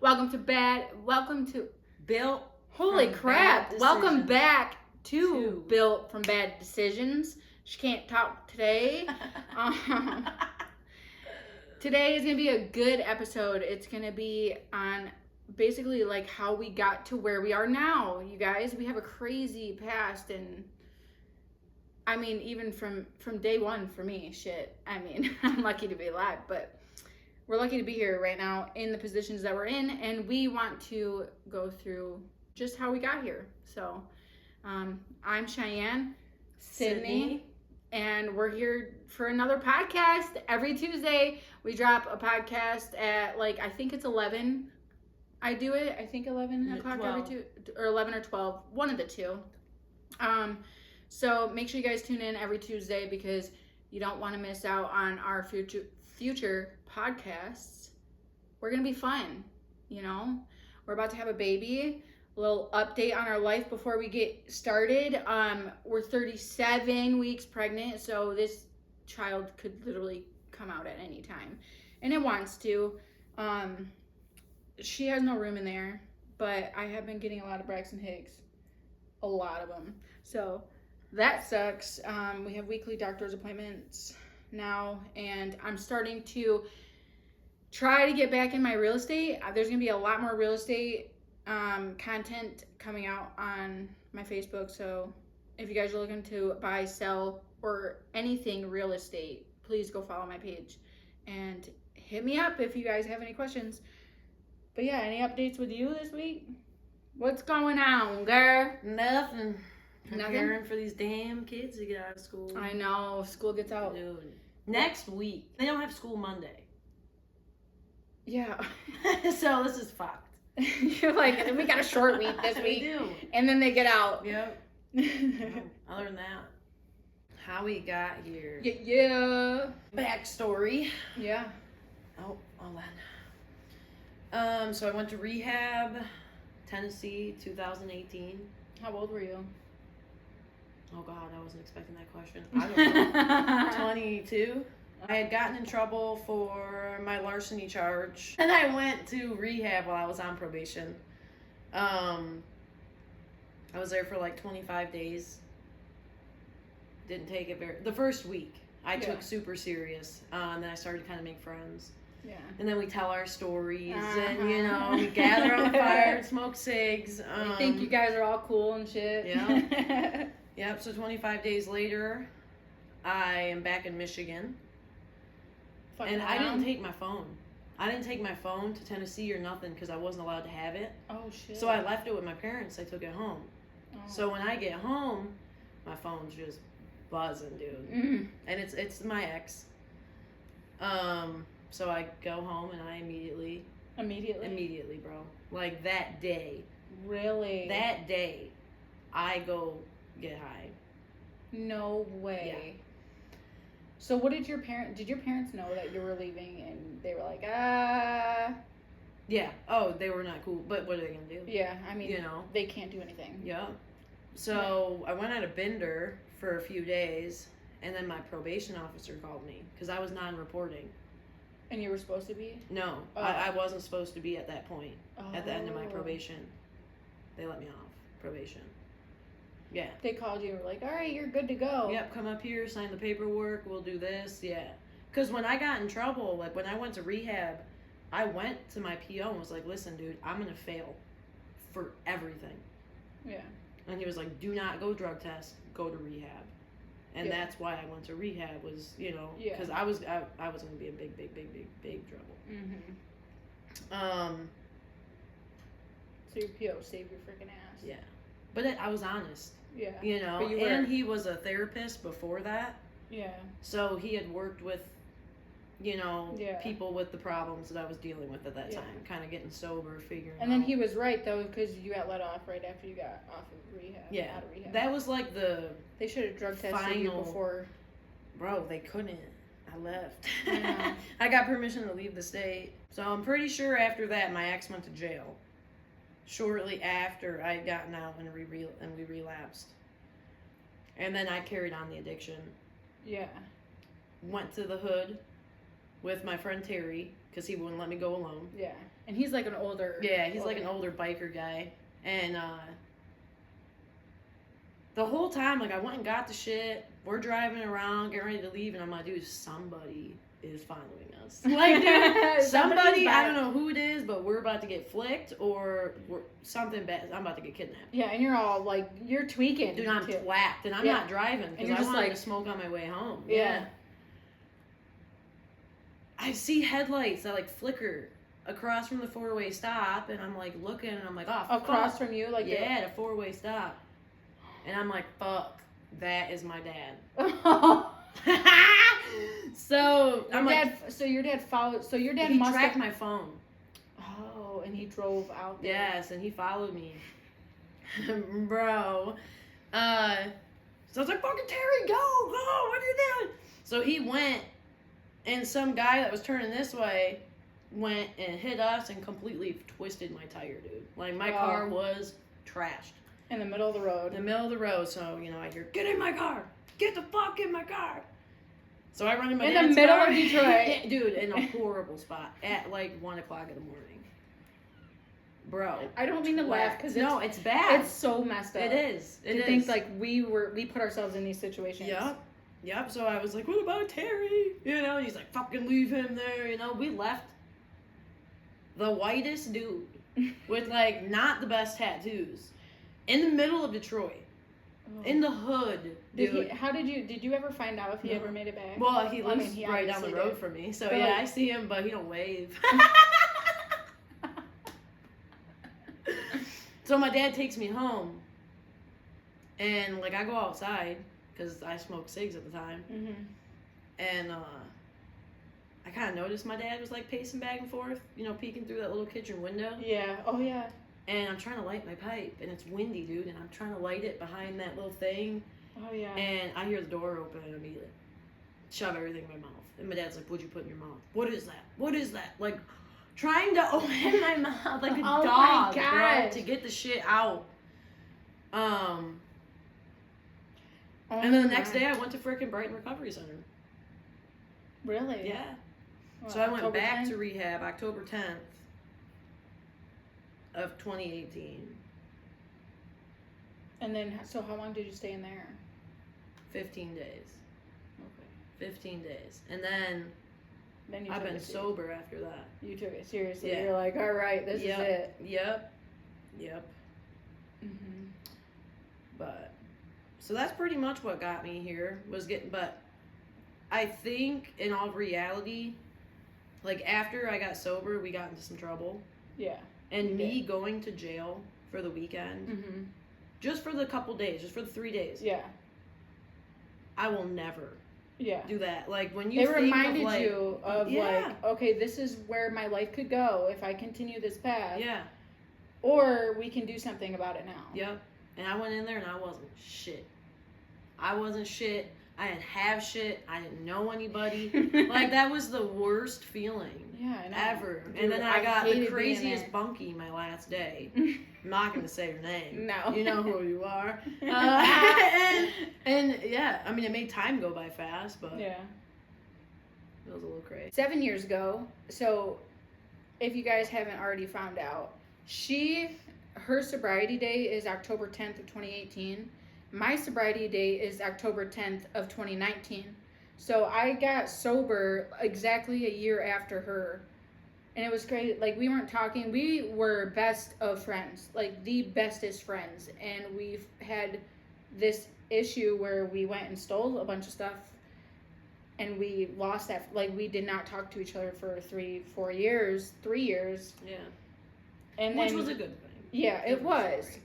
Welcome to Built. Holy from crap. Bad Welcome Decisions. back to To. Built from Bad Decisions. She can't talk today. Today is going to be a good episode. It's going to be on basically like how we got to where we are now. You guys, we have a crazy past, and I mean, even from day one for me, shit. I mean, I'm lucky to be alive, but we're lucky to be here right now in the positions that we're in, and we want to go through just how we got here. So, I'm Cheyenne, Sydney, and we're here for another podcast. Every Tuesday, we drop a podcast at I think it's 11. I do it. I think 11 o'clock 12. every two, or 11 or 12, one of the two. So make sure you guys tune in every Tuesday because you don't want to miss out on our future podcasts. We're gonna be fun, you know. We're about to have a baby. A little update on our life before we get started. We're 37 weeks pregnant, so this child could literally come out at any time, and it wants to. She has no room in there, but I have been getting a lot of Braxton Hicks, a lot of them. So that sucks. We have weekly doctor's appointments now, and I'm starting to try to get back in my real estate. There's gonna be a lot more real estate content coming out on my Facebook. So if you guys are looking to buy, sell, or anything real estate, please go follow my page and hit me up if you guys have any questions. But yeah, any updates with you this week? What's going on, girl? Nothing. Nothing? Preparing for these damn kids to get out of school. I know, school gets out. Dude. Next week. They don't have school Monday. Yeah. So this is fucked. You're like, we got a short week this We week. do. And then they get out. Yep. Other than that, how we got here. Yeah. Backstory. Yeah. Oh, hold on. So I went to rehab, Tennessee, 2018. How old were you? Oh God, I wasn't expecting that question. I don't know. 22. I had gotten in trouble for my larceny charge, and I went to rehab while I was on probation. I was there for like 25 days. Didn't take it the first week I took super serious, and then I started to kind of make friends. Yeah. And then we tell our stories, and you know, we gather on the fire, smoke cigs. I think you guys are all cool and shit. Yeah. Yep. So 25 days later, I am back in Michigan. And I didn't take my phone. I didn't take my phone to Tennessee or nothing because I wasn't allowed to have it. Oh, shit. So I left it with my parents. I took it home. Oh. So when I get home, my phone's just buzzing, dude. Mm. And it's my ex. So I go home and I immediately, bro. Like that day. Really? That day, I go get high. No way. Yeah. So what did your parents know that you were leaving and they were like, ah? Yeah. Oh, they were not cool. But what are they going to do? Yeah, I mean, you know, they can't do anything. Yeah. So I went on a bender for a few days, and then my probation officer called me because I was non-reporting. And you were supposed to be? No, Oh. I wasn't supposed to be at that point. At the end of my Oh. probation, they let me off probation. Yeah. They called you and were like, all right, you're good to go. Yep, come up here, sign the paperwork, we'll do this, yeah. Because when I got in trouble, like when I went to rehab, I went to my PO and was like, listen, dude, I'm going to fail for everything. Yeah. And he was like, do not go drug test, go to rehab. And Yeah. that's why I went to rehab was, you know, Yeah. because I was going to be in big trouble. Mm-hmm. So your PO saved your freaking ass. Yeah. But I was honest. Yeah. You know, But you and were. he was a therapist before that. Yeah. So he had worked with, you know, Yeah. people with the problems that I was dealing with at that Yeah. time. Kind of getting sober, figuring And then out. he was right, though, because you got let off right after you got off of rehab. Yeah. Out of rehab. That was like the, They should have drug tested you final- before. bro, they couldn't. I left. I know. I got permission to leave the state. So I'm pretty sure after that, my ex went to jail. Shortly after I had gotten out and we relapsed. And then I carried on the addiction. Yeah. Went to the hood with my friend Terry because he wouldn't let me go alone. Yeah. And he's like an older. Yeah, he's like an older biker guy. And the whole time, like, I went and got the shit. We're driving around, getting ready to leave, and I'm like, dude, somebody is following us. Like, dude, somebody, I don't know who it is, but we're about to get flicked or something bad. I'm about to get kidnapped. Yeah, and you're all like, you're tweaking. Dude, I'm twacked, and I'm not driving because I wanted to smoke on my way home. Yeah. I see headlights that, like, flicker across from the four-way stop, and I'm, like, looking, and I'm like, oh, across from you? Like, yeah, the four-way stop. And I'm like, fuck, that is my dad. So I'm like, so your dad followed. So your dad must tracked my phone. Oh, and he drove out there. Yes, and he followed me, bro. So I was like, fucking Terry, go, what are you doing? So he went, and some guy that was turning this way went and hit us and completely twisted my tire, dude. Like, my car was trashed. In the middle of the road. In the middle of the road, so, you know, I hear, get in my car! Get the fuck in my car! So I run in my dad's middle car. of Detroit. Dude, in a horrible spot. At, like, 1 o'clock in the morning. Bro. I don't mean to laugh, because it's bad. It's so messed up. It is. To think, like, we put ourselves in these situations. Yep, so I was like, what about Terry? You know, he's like, fucking leave him there, you know. We left the whitest dude with, like, not the best tattoos. In the middle of Detroit. Oh. In the hood, dude. Did you ever find out if he ever made it back? Well, he lives right down the road from me. So, yeah, I see him, but he don't wave. So my dad takes me home. And, like, I go outside, because I smoked cigs at the time. Mm-hmm. And, I kind of noticed my dad was, like, pacing back and forth, you know, peeking through that little kitchen window. Yeah. Oh, yeah. And I'm trying to light my pipe, and it's windy, dude, and I'm trying to light it behind that little thing. Oh, yeah. And I hear the door open, and I immediately shove everything in my mouth. And my dad's like, what'd you put in your mouth? What is that? What is that? Like, trying to open my mouth like a dog, bro, to get the shit out. And then the next day, I went to frickin' Brighton Recovery Center. Really? Yeah. Well, so I went back to rehab October 10th. Of 2018. And then, so how long did you stay in there? 15 days. Okay. 15 days. And then I've been sober after that. You took it seriously. Yeah. You're like, all right, this is it. Yep. Mm-hmm. But, so that's pretty much what got me here, but I think in all reality, like, after I got sober, we got into some trouble. Yeah. And me going to jail for the weekend, just for the couple days, just for the 3 days. Yeah. I will never do that. Like, when you it reminded you of, like, okay, this is where my life could go if I continue this path. Yeah. Or we can do something about it now. Yep. And I went in there and I wasn't shit. I wasn't shit. I didn't have shit. I didn't know anybody. Like, that was the worst feeling ever. Dude, and then I got the craziest bunkie my last day. I'm not going to say her name. No. You know who you are. And yeah, I mean, it made time go by fast, but it was a little crazy. 7 years ago, so if you guys haven't already found out, her sobriety day is October 10th of 2018. My sobriety date is October 10th of 2019. So I got sober exactly a year after her. And it was great. Like, we weren't talking. We were best of friends. Like, the bestest friends. And we've had this issue where we went and stole a bunch of stuff. And we lost that. Like, we did not talk to each other for 3 years. Yeah. And which was a good thing. Yeah, it was. Story.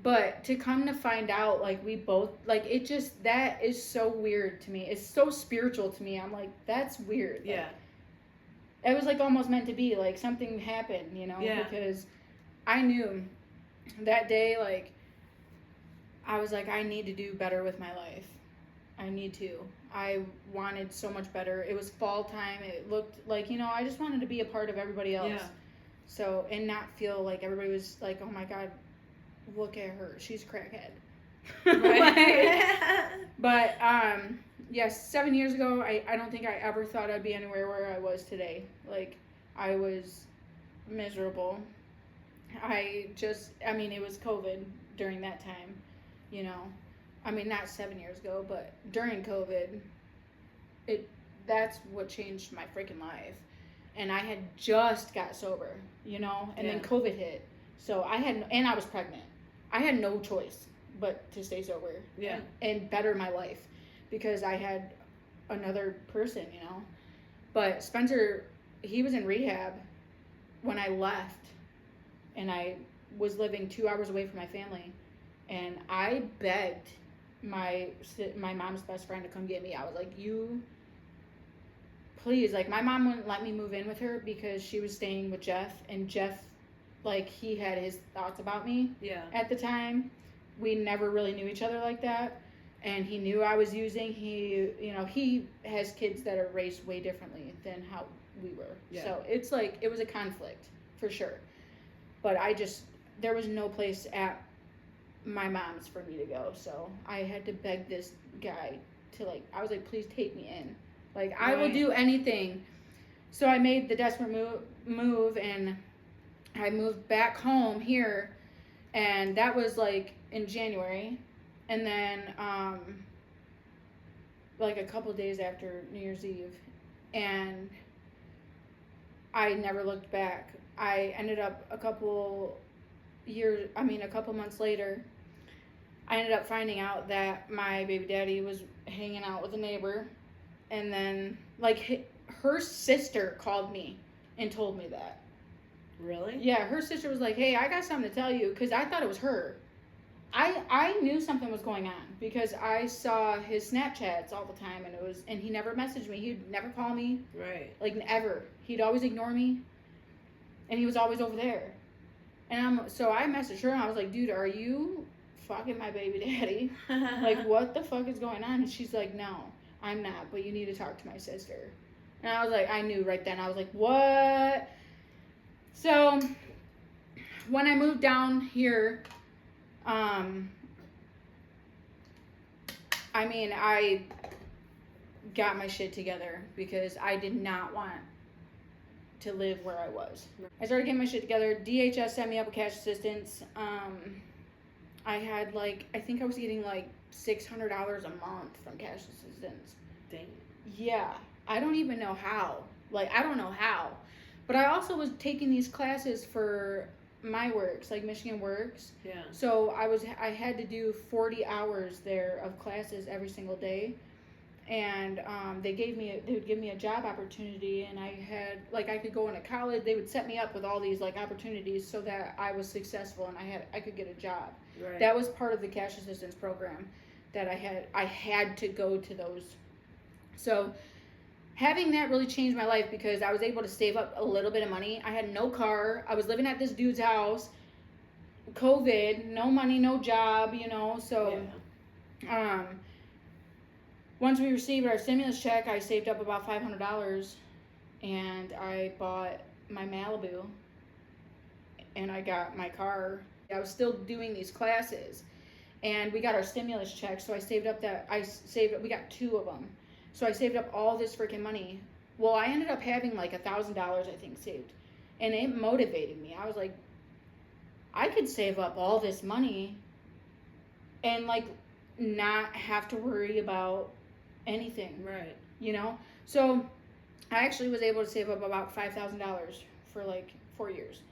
But to come to find out, like, we both, like, it just, that is so weird to me. It's so spiritual to me. I'm like, that's weird. Yeah. Like, it was, like, almost meant to be. Like, something happened, you know? Yeah. Because I knew that day, like, I was like, I need to do better with my life. I need to. I wanted so much better. It was fall time. It looked like, you know, I just wanted to be a part of everybody else. Yeah. So, and not feel like everybody was like, oh, my God, look at her, she's a crackhead. Right. But yes, 7 years ago, I don't think I ever thought I'd be anywhere where I was today. Like, I was miserable. I mean, it was COVID during that time, you know. I mean, not 7 years ago, but during COVID, that's what changed my freaking life. And I had just got sober, you know, and then COVID hit. So and I was pregnant. I had no choice but to stay sober. Yeah. And better my life because I had another person, you know. But Spencer, he was in rehab when I left, and I was living 2 hours away from my family, and I begged my mom's best friend to come get me. I was like, you, please, like, my mom wouldn't let me move in with her because she was staying with Jeff, and Jeff, like, he had his thoughts about me at the time. We never really knew each other like that, and he knew I was using. He has kids that are raised way differently than how we were. So it's like, it was a conflict for sure. But there was no place at my mom's for me to go. So I had to beg this guy to, like, I was like, please take me in. Like, I will do anything. So I made the desperate move, and I moved back home here, and that was like in January. And then, like a couple days after New Year's Eve, and I never looked back. I ended up a couple months later, I ended up finding out that my baby daddy was hanging out with a neighbor, and then, like, her sister called me and told me that. Really? Yeah, her sister was like, hey, I got something to tell you, because I thought it was her. I knew something was going on because I saw his Snapchats all the time, and he never messaged me. He'd never call me. Right. Like, ever. He'd always ignore me, and he was always over there. And so I messaged her, and I was like, dude, are you fucking my baby daddy? Like, what the fuck is going on? And she's like, no, I'm not, but you need to talk to my sister. And I was like, I knew right then. I was like, what? So when I moved down here, I got my shit together because I did not want to live where I was. I started getting my shit together. DHS sent me up a cash assistance. I had, like, I think I was getting like $600 a month from cash assistance. Dang. Yeah, I don't even know how. Like, I don't know how. But I also was taking these classes for my works, like Michigan Works. Yeah. So I had to do 40 hours there of classes every single day, and they would give me a job opportunity, and I could go into college. They would set me up with all these, like, opportunities so that I was successful and I could get a job. Right. That was part of the cash assistance program that I had to go to those. So having that really changed my life because I was able to save up a little bit of money. I had no car. I was living at this dude's house. COVID, no money, no job, you know. So, once we received our stimulus check, I saved up about $500, and I bought my Malibu, and I got my car. I was still doing these classes, and we got our stimulus check, so I saved up we got 2 of them. So I saved up all this freaking money. Well, I ended up having like $1,000, I think, saved. And it motivated me. I was like, I could save up all this money and, like, not have to worry about anything. Right. You know? So I actually was able to save up about $5,000 for like 4 years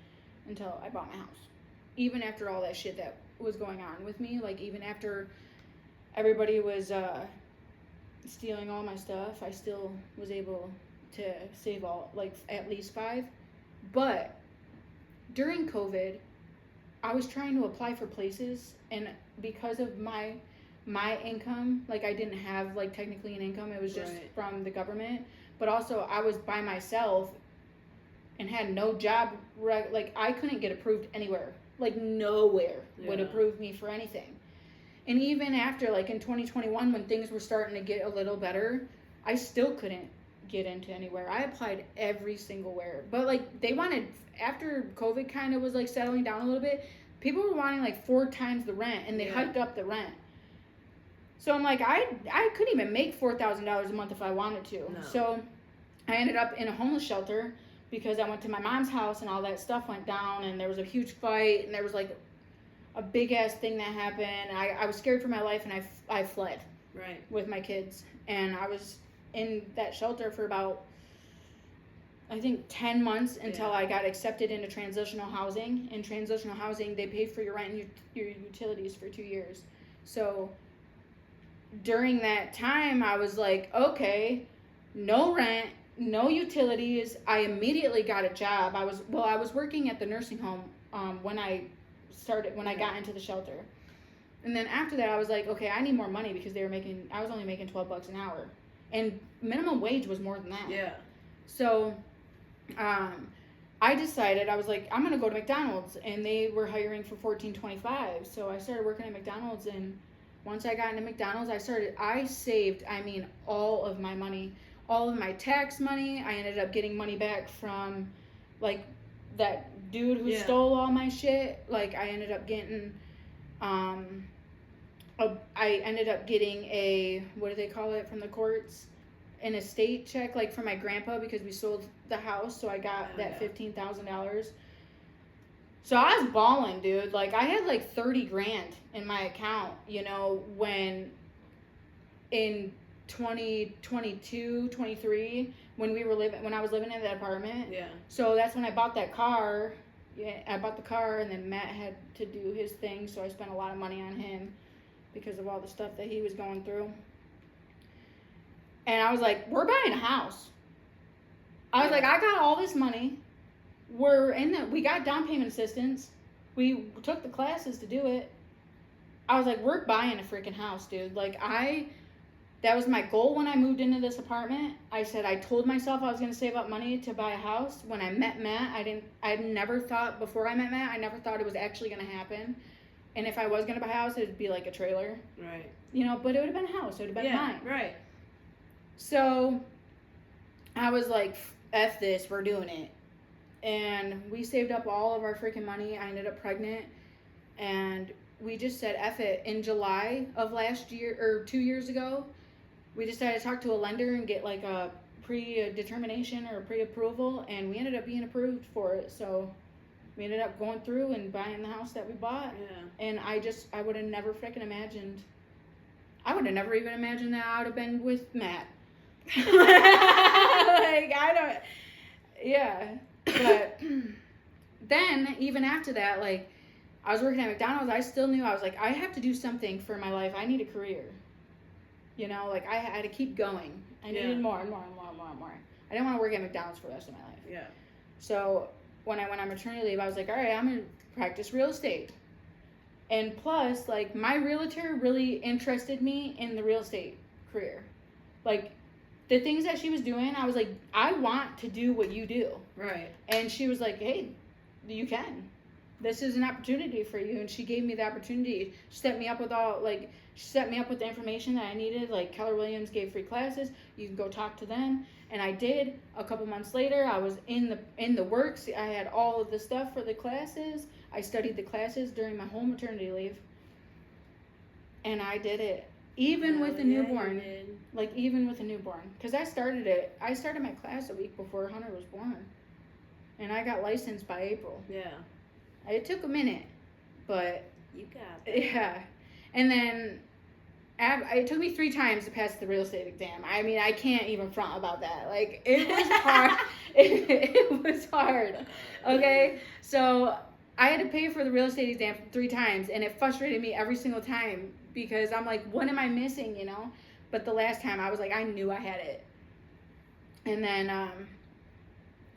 until I bought my house. Even after all that shit that was going on with me, like, even after everybody was stealing all my stuff, I still was able to save at least 5. But during COVID, I was trying to apply for places, and because of my income, like, I didn't have, like, technically an income. It was just from the government. But also I was by myself and had no job. Like, I couldn't get approved anywhere. Like, nowhere would approve me for anything. And even after, like, in 2021, when things were starting to get a little better, I still couldn't get into anywhere. I applied every single where. But, like, they wanted, after COVID kind of was, like, settling down a little bit, people were wanting, like, 4 times the rent, and they hiked up the rent. So I'm like, I couldn't even make $4,000 a month if I wanted to. No. So I ended up in a homeless shelter because I went to my mom's house and all that stuff went down and there was a huge fight and there was like a big ass thing that happened. I was scared for my life and I fled Right. with my kids, and I was in that shelter for about, I think, 10 months until I got accepted into transitional housing. In transitional housing, they pay for your rent and your utilities for 2 years. So during that time, I was like, okay, no rent, no utilities. I immediately got a job. I was working at the nursing home when I got into the shelter. And then after that, I was like, okay, I need more money because I was only making $12 an hour. And minimum wage was more than that. Yeah. So I decided, I was like, I'm going to go to McDonald's. And they were hiring for $14.25. So I started working at McDonald's. And once I got into McDonald's, I saved, all of my money, all of my tax money. I ended up getting money back from, like, that dude who stole all my shit. Like, I ended up getting, a, what do they call it from the courts? An estate check, like, for my grandpa, because we sold the house, so I got $15,000. So I was balling, dude. Like, I had like 30 grand in my account, when in 2022, 23, when I was living in that apartment. Yeah. So that's when I bought that car. Yeah, I bought the car, and then Matt had to do his thing, so I spent a lot of money on him because of all the stuff that he was going through. And I was like, we're buying a house. I was like, I got all this money. We got down payment assistance. We took the classes to do it. I was like, we're buying a freaking house, dude. Like, that was my goal when I moved into this apartment. I told myself I was going to save up money to buy a house. When I met Matt, I never thought, before I met Matt, I never thought it was actually going to happen. And if I was going to buy a house, it would be like a trailer. Right. But it would have been a house. It would have been mine. Right. So I was like, F this, we're doing it. And we saved up all of our freaking money. I ended up pregnant. And we just said, F it. In July of last year, or 2 years ago, we decided to talk to a lender and get like a pre-determination or pre-approval. And we ended up being approved for it. So we ended up going through and buying the house that we bought. Yeah. And I would have never freaking imagined. I would have never even imagined that I would have been with Matt. But then even after that, like, I was working at McDonald's, I still knew, I was like, I have to do something for my life. I need a career. Like, I had to keep going. I needed more and more and more and more and more. I didn't want to work at McDonald's for the rest of my life. Yeah. So when I went on maternity leave, I was like, all right, I'm going to practice real estate. And plus, like, my realtor really interested me in the real estate career. Like, the things that she was doing, I was like, I want to do what you do. Right. And she was like, hey, you can. This is an opportunity for you. And she gave me the opportunity. She set me up with the information that I needed. Like, Keller Williams gave free classes. You can go talk to them. And I did. A couple months later, I was in the works. I had all of the stuff for the classes. I studied the classes during my whole maternity leave. And I did it. Even with a newborn. Like, even with a newborn. Because I started my class a week before Hunter was born. And I got licensed by April. Yeah. It took a minute, but... You got it. Yeah. And then, it took me 3 times to pass the real estate exam. I mean, I can't even front about that. Like, it was hard. It was hard. Okay? So, I had to pay for the real estate exam 3 times, and it frustrated me every single time. Because I'm like, what am I missing, But the last time, I was like, I knew I had it. And then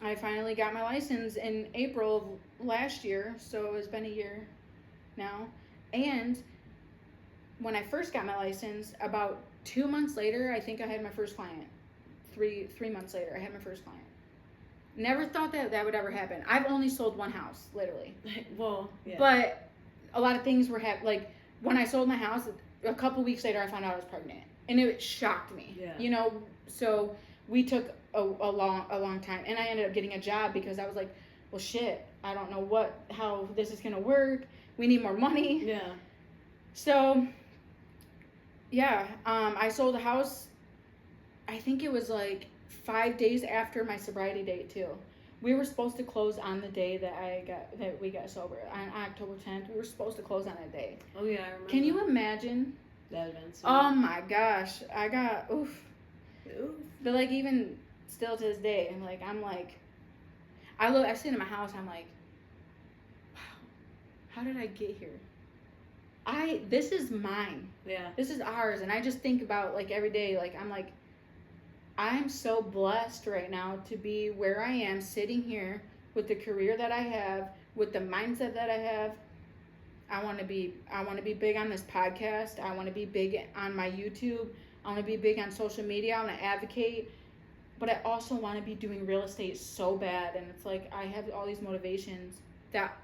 I finally got my license in April of last year. So it's been a year now. And when I first got my license, about 2 months later, I think I had my first client. Three months later, I had my first client. Never thought that would ever happen. I've only sold 1 house, literally. Well, yeah. But a lot of things were like, when I sold my house, a couple weeks later, I found out I was pregnant. And it shocked me. Yeah. So we took a long time. And I ended up getting a job because I was like, well, shit, I don't know how this is going to work. We need more money. Yeah. So, yeah, I sold a house, I think it was like 5 days after my sobriety date, too. We were supposed to close on the day that we got sober. On October 10th, we were supposed to close on that day. Oh yeah, I remember. Can you imagine? That event? Oh my gosh, I got oof. Oof. But like even still to this day, I'm like, I sit in my house. I'm like, wow, how did I get here? This is mine. Yeah. This is ours, and I just think about like every day. Like I'm so blessed right now to be where I am, sitting here with the career that I have, with the mindset that I have. I want to be big on this podcast. I want to be big on my YouTube. I want to be big on social media. I want to advocate, but I also want to be doing real estate so bad. And it's like I have all these motivations that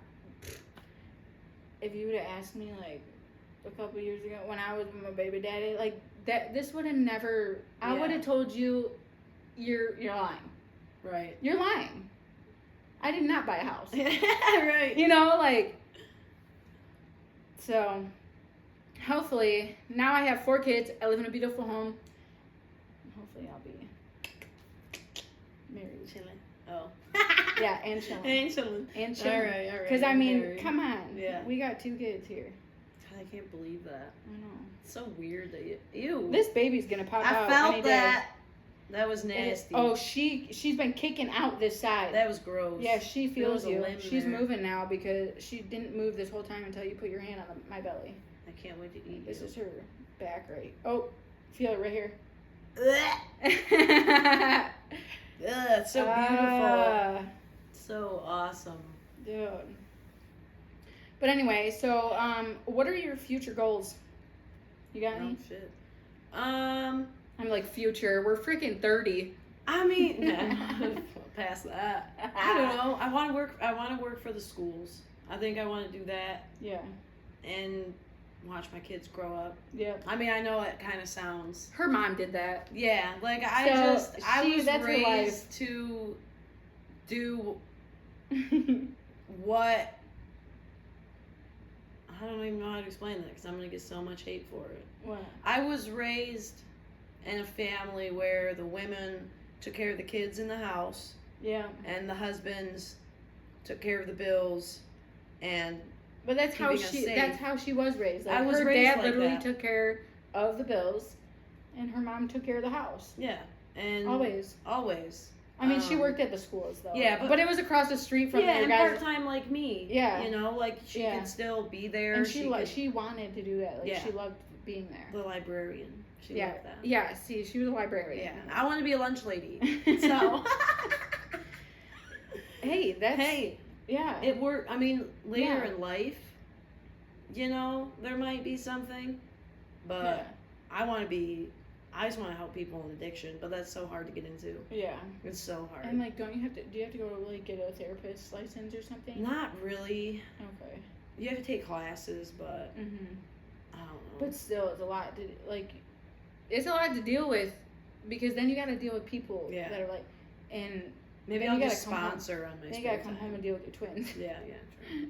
if you would have asked me like a couple years ago when I was with my baby daddy, like that, this would have never. I would have told you, you're lying. Right. You're lying. I did not buy a house. Right. You know, like. So, hopefully, now I have 4 kids. I live in a beautiful home. Hopefully, I'll be married. Chilling. Oh. Yeah, and chilling. And chilling. And chilling. All right. Because, I mean, married. come on. Yeah. We got 2 kids here. God, I can't believe that. I know. It's so weird that you. Ew. This baby's going to pop out I felt any day. that. That was nasty. She's been kicking out this side. That was gross. Yeah, she There was feels a you. limb She's there. moving now because she didn't move this whole time until you put your hand on my belly. I can't wait to eat This you. is her back right. Oh, feel it right here. Ugh, it's so beautiful. Ah, So awesome. dude. But anyway, so what are your future goals? You got Oh any? shit. I'm like future. We're freaking 30. I mean, past that. I don't know. I want to work for the schools. I think I want to do that Yeah. and watch my kids grow up. Yeah. I mean, I know it kind of sounds. Her mom did that. Yeah, like So, I was that's her life. raised to do what. I don't even know how to explain that because I'm gonna get so much hate for it. What? I was raised in a family where the women took care of the kids in the house Yeah. and the husbands took care of the bills, and But that's how Keeping us safe. that's how she was raised. Like I was her raised dad like literally that. took care of the bills, and her mom took care of the house. yeah, and Always. always. I mean, she worked at the schools though. yeah, but- it was across the street from Yeah, your and guys. part time like me. Yeah. you know, like she Yeah. could still be there. And she could- wanted to do that. Like Yeah. she loved being there. the librarian. She Yeah. loved that. Yeah. See, she was a librarian. Yeah, I want to be a lunch lady. So, Hey, that's hey, yeah. it worked. I mean, later Yeah. in life, you know, there might be something, but yeah. I just want to help people in addiction, but that's so hard to get into. Yeah. It's so hard. And like, do you have to go like get a therapist license or something? Not really. Okay. You have to take classes, but Mhm. I don't know. But still, it's a lot to like. It's a lot to deal with, because then you got to deal with people Yeah. that are like, and Maybe then I'll you gotta just come home. sponsor on my then you spare gotta come time. home and deal with your twins. Yeah, true.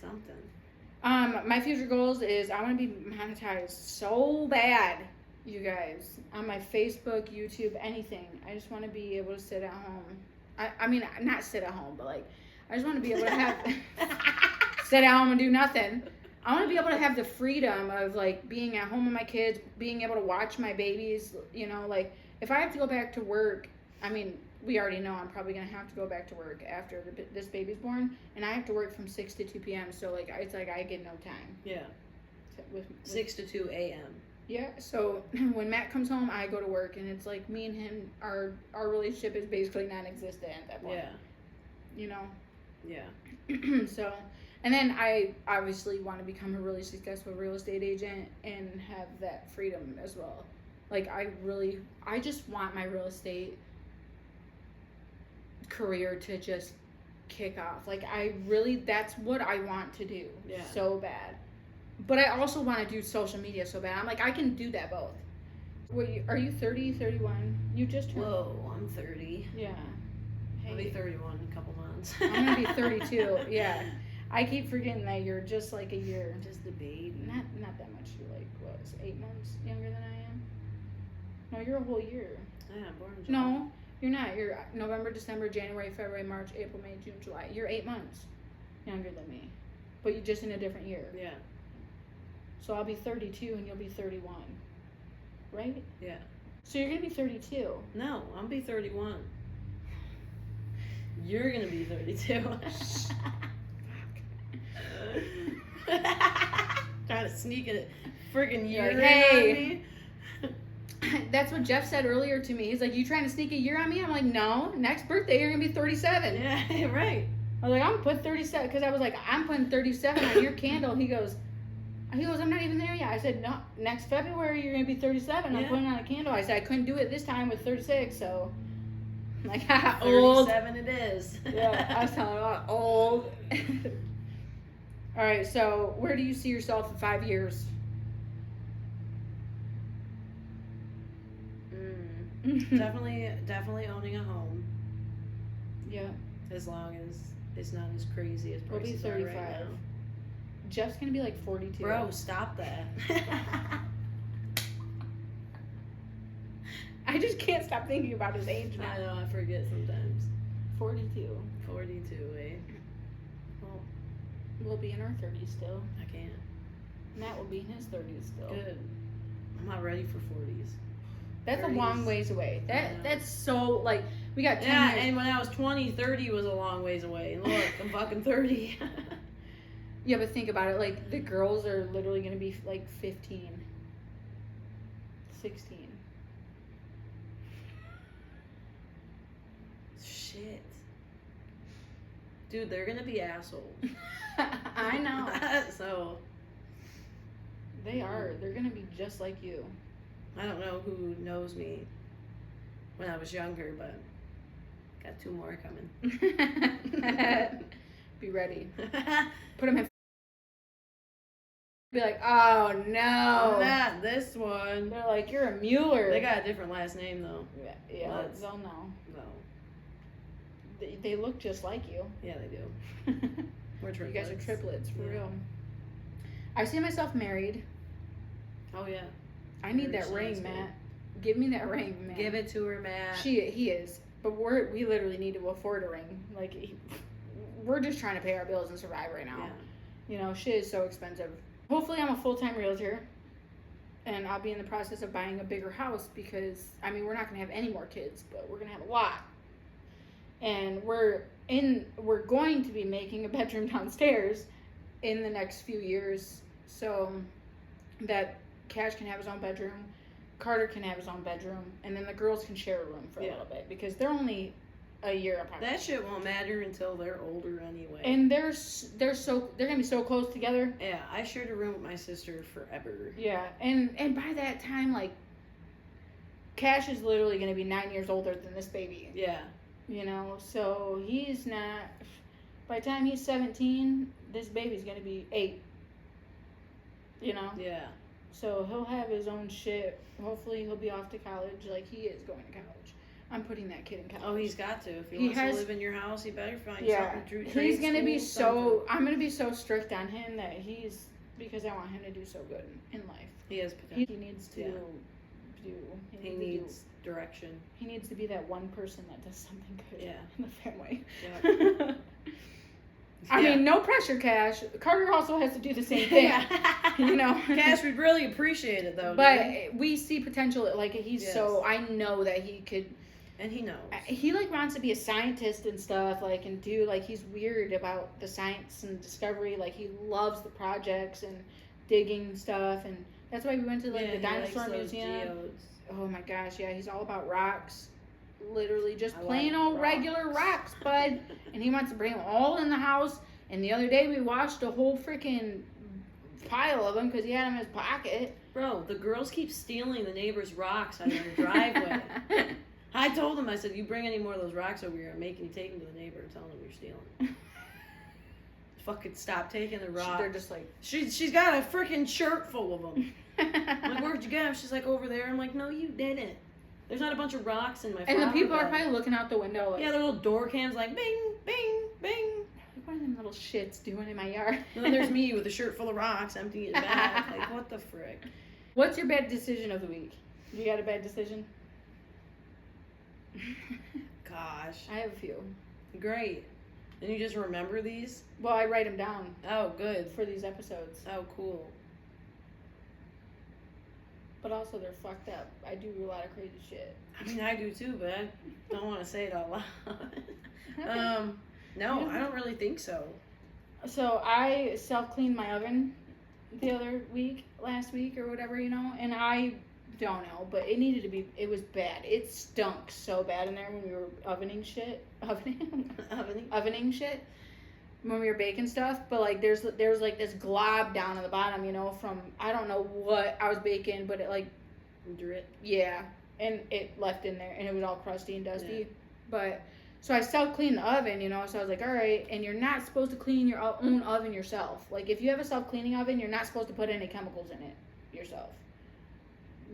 Something. My future goals is I want to be monetized so bad, you guys, on my Facebook, YouTube, anything. I just want to be able to sit at home. I mean, not sit at home, but like, I just want to be able to have sit at home and do nothing. I want to be able to have the freedom of like being at home with my kids, being able to watch my babies. You know, like if I have to go back to work, I mean, we already know I'm probably gonna have to go back to work after this baby's born, and I have to work from 6 to 2 p.m. So like it's like I get no time. Yeah. With 6 to 2 a.m. Yeah. So when Matt comes home, I go to work, and it's like me and him, our relationship is basically non-existent at that point. Yeah. You know. Yeah. So, and then I obviously want to become a really successful real estate agent and have that freedom as well. Like I just want my real estate career to just kick off. Like that's what I want to do. Yeah. So bad. But I also want to do social media so bad. I'm like, I can do that both. Are you 30, 31? You just turned. Whoa, I'm 30. Yeah. I'll be 31 in a couple months. I'm gonna be 32. Yeah. I keep forgetting that you're just like a year. Just a baby. Not that much. You're like, what, 8 months younger than I am? No, you're a whole year. Yeah, born in July. No, You're not. You're November, December, January, February, March, April, May, June, July. You're 8 months younger than me. But you're just in a different year. Yeah. So I'll be 32 and you'll be 31. Right? Yeah. So you're going to be 32. No, I'm be 31. You're gonna be 32. Trying to sneak a friggin' year Like, hey. on me. That's what Jeff said earlier to me. He's like, you trying to sneak a year on me? I'm like, no. Next birthday, you're going to be 37. Yeah, right. I was like, I'm going to put 37. Because I was like, I'm putting 37 on your candle. He goes, I'm not even there yet. I said, no, next February, you're going to be 37. I'm Yeah. putting on a candle. I said, I couldn't do it this time with 36. So, I'm like, old. 37 it is. Yeah, I was telling him about old. All right, so where do you see yourself in 5 years? Definitely owning a home. Yeah. As long as it's not as crazy as We'll be prices are 35. right now. Jeff's going to be like 42. Bro, stop that. I just can't stop thinking about his age now. I know, I forget sometimes. 42. 42, eh? Well, We'll be in our 30s still. I can't. Matt will be in his 30s still. Good. I'm not ready for 40s. That's a 30s. long ways away. I know. That's so, like, we got 10 Yeah, years. and when I was 20, 30 was a long ways away. And look, I'm fucking 30. Yeah, but think about it. Like, the girls are literally going to be, like, 15. 16. Shit. Dude, they're gonna be assholes. I know. So, They are. They're going to be just like you. I don't know who knows me when I was younger, but got 2 more coming. Be ready. Put them in. Be like, oh no. Not this one. They're like, you're a Mueller. They got a different last name though. Yeah, Let's- they'll know. No. They look just like you. Yeah, they do. We're You triplets. guys are triplets, for Yeah. real. I see myself married. Oh yeah. I need that Sounds ring, good. Matt. Give me that ring, man. Give it to her, Matt. He is. But we literally need to afford a ring. Like, we're just trying to pay our bills and survive right now. Yeah. You know, shit is so expensive. Hopefully I'm a full-time realtor. And I'll be in the process of buying a bigger house because, I mean, we're not going to have any more kids, but we're going to have a lot. And we're going to be making a bedroom downstairs in the next few years so that Cash can have his own bedroom, Carter can have his own bedroom, and then the girls can share a room for a Yeah. little bit because they're only a year apart. That shit won't matter until they're older anyway. And they're gonna be so close together. Yeah, I shared a room with my sister forever. Yeah, and by that time, like, Cash is literally gonna be 9 years older than this baby. Yeah. You know, so he's not. By the time he's 17, this baby's gonna be 8. You know. Yeah. So he'll have his own shit. Hopefully he'll be off to college like he is going to college. I'm putting that kid in college. Oh, he's got to. If he, He wants has- to live in your house, he better find yeah. something. He's Trade gonna be school, I'm gonna be so strict on him that because I want him to do so good in life. He has potential. He needs to Yeah. do. He needs direction. He needs to be that one person that does something good Yeah. in the family. Yeah. I mean, no pressure, Cash. Carter also has to do the same thing. You know. Cash would really appreciate it though. But dude. we see potential. Like, he's Yes. so. I know that he could. And he knows. He like wants to be a scientist and stuff. Like, and do like he's weird about the science and discovery. Like, he loves the projects and digging stuff. And that's why we went to like Yeah, the he likes dinosaur those museum. geodes. Oh my gosh, yeah, he's all about rocks. Literally just I plain like old rocks. regular rocks, bud. And he wants to bring them all in the house. And the other day we watched a whole freaking pile of them because he had them in his pocket. Bro, the girls keep stealing the neighbor's rocks out of your driveway. I told them, I said, you bring any more of those rocks over here, I'm making you take them to the neighbor and tell them you're stealing. Fucking stop taking the rocks. They're just like, She's got a freaking shirt full of them. I'm like, where'd you get them? She's like, over there. I'm like, no, you didn't. There's not a bunch of rocks in my and the flower people are bed. probably looking out the window like, Yeah, their little door cams like, bing, bing, bing. what are them little shits doing in my yard? And then there's me with a shirt full of rocks emptying it back. Like, what the frick? What's your bad decision of the week? You got a bad decision? Gosh. I have a few. Great. And you just remember these? Well, I write them down Oh, good. for these episodes. Oh, cool. But also, they're fucked up. I do a lot of crazy shit. I mean, I do too, but I don't want to say it out loud. Okay. No, I don't really think so. So I self-cleaned my oven the last week or whatever, and I don't know, but it was bad. It stunk so bad in there when we were ovening shit. Ovening shit. When we were baking stuff, but like there was like this glob down at the bottom, from I don't know what I was baking, but it like Drip. yeah, and it left in there, and it was all crusty and dusty. Yeah. But so I self-cleaned the oven, so I was like, all right, and you're not supposed to clean your own oven yourself. Like if you have a self-cleaning oven, you're not supposed to put any chemicals in it yourself,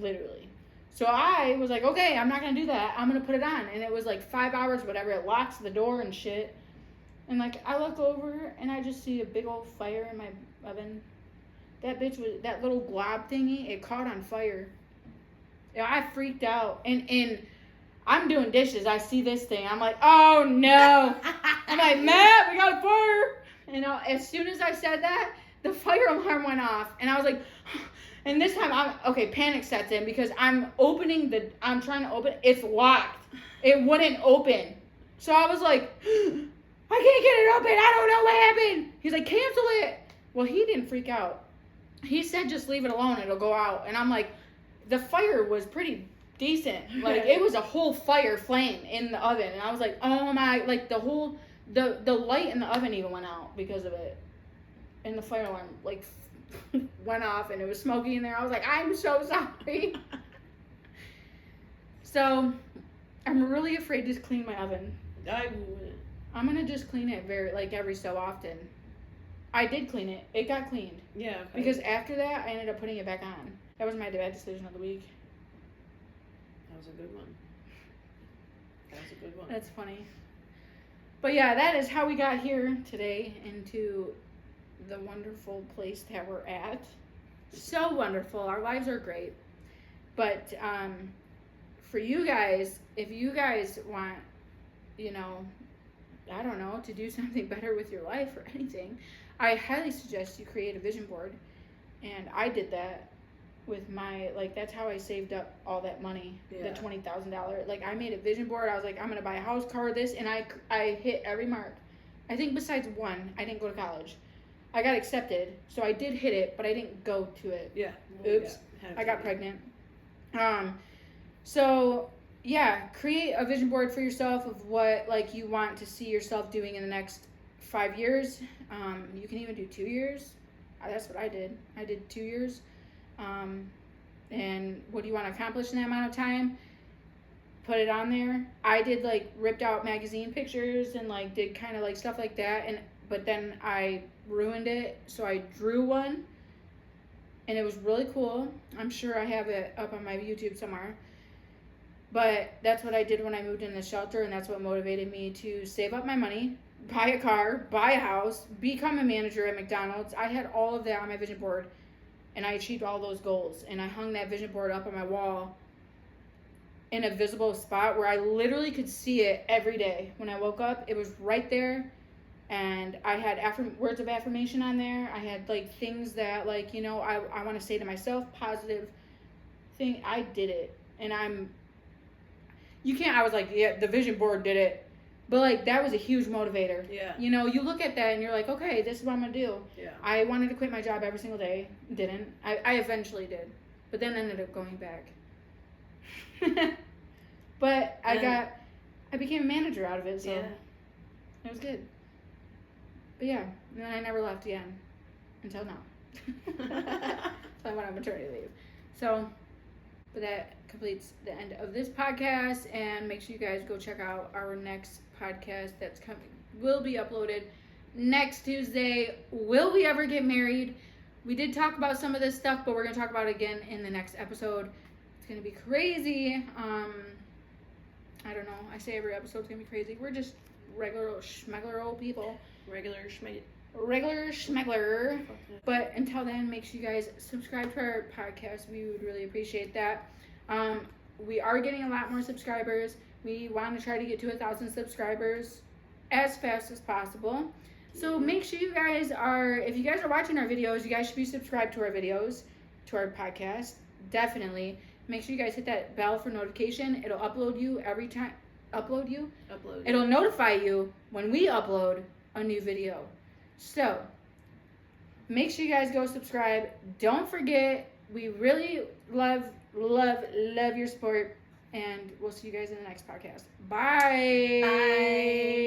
literally. So I was like, okay, I'm not gonna do that. I'm gonna put it on, and it was like 5 hours, whatever. It locks the door and shit. And, like, I look over, and I just see a big old fire in my oven. That little glob thingy, it caught on fire. Yeah, I freaked out. And I'm doing dishes. I see this thing. I'm like, oh, no. I'm like, Matt, we got a fire. As soon as I said that, the fire alarm went off. And I was like, and this time, panic sets in because I'm trying to open, it's locked. It wouldn't open. So I was like, I can't get it open. I don't know what happened. He's like, cancel it. Well, he didn't freak out. He said, just leave it alone. It'll go out. And I'm like, the fire was pretty decent. Like, it was a whole fire flame in the oven. And I was like, oh my, like the light in the oven even went out because of it. And the fire alarm, like, went off and it was smoky in there. I was like, I'm so sorry. So, I'm really afraid to clean my oven. I wouldn't. I'm gonna just clean it every so often. I did clean it. It got cleaned. Yeah. Okay. Because after that, I ended up putting it back on. That was my bad decision of the week. That was a good one. That's funny. But yeah, that is how we got here today into the wonderful place that we're at. So wonderful. Our lives are great. But for you guys, if you guys want, I don't know, to do something better with your life or anything, I highly suggest you create a vision board. And I did that with that's how I saved up all that money, yeah. the $20,000. Like, I made a vision board. I was like, I'm going to buy a house, car, this, and I hit every mark. I think besides one, I didn't go to college. I got accepted, so I did hit it, but I didn't go to it. Yeah. Oops. Yeah. I got pregnant. So... yeah, create a vision board for yourself of what you want to see yourself doing in the next 5 years. You can even do 2 years. That's what I did. I did 2 years. And what do you want to accomplish in that amount of time? Put it on there. I did ripped out magazine pictures and did kind of stuff like that. But then I ruined it, so I drew one, and it was really cool. I'm sure I have it up on my YouTube somewhere. But that's what I did when I moved in the shelter, and that's what motivated me to save up my money, buy a car, buy a house, become a manager at McDonald's. I had all of that on my vision board, and I achieved all those goals. And I hung that vision board up on my wall in a visible spot where I literally could see it every day. When I woke up, it was right there, and I had words of affirmation on there. I had things that I want to say to myself, positive thing. I did it, and I was like, yeah, the vision board did it. But, that was a huge motivator. Yeah. You look at that and you're like, okay, this is what I'm going to do. Yeah. I wanted to quit my job every single day. Didn't. I eventually did. But then ended up going back. But I became a manager out of it, so yeah. It was good. But, yeah. And then I never left again. Until now. So I went on maternity leave. So... but that completes the end of this podcast, and make sure you guys go check out our next podcast that's coming. Will be uploaded next Tuesday. Will we ever get married? We did talk about some of this stuff, but we're going to talk about it again in the next episode. It's going to be crazy. I don't know. I say every episode's going to be crazy. We're just regular schmeggler old people. Regular schmeggler. But until then, make sure you guys subscribe to our podcast. We would really appreciate that. We are getting a lot more subscribers. We want to try to get to 1,000 subscribers as fast as possible. So make sure you guys are, if you guys are watching our videos, you guys should be subscribed to our videos, to our podcast. Definitely. Make sure you guys hit that bell for notification. It'll upload you every time. Upload you? Upload. It'll notify you when we upload a new video. So make sure you guys go subscribe. Don't forget, we really love your support. And we'll see you guys in the next podcast. Bye. Bye.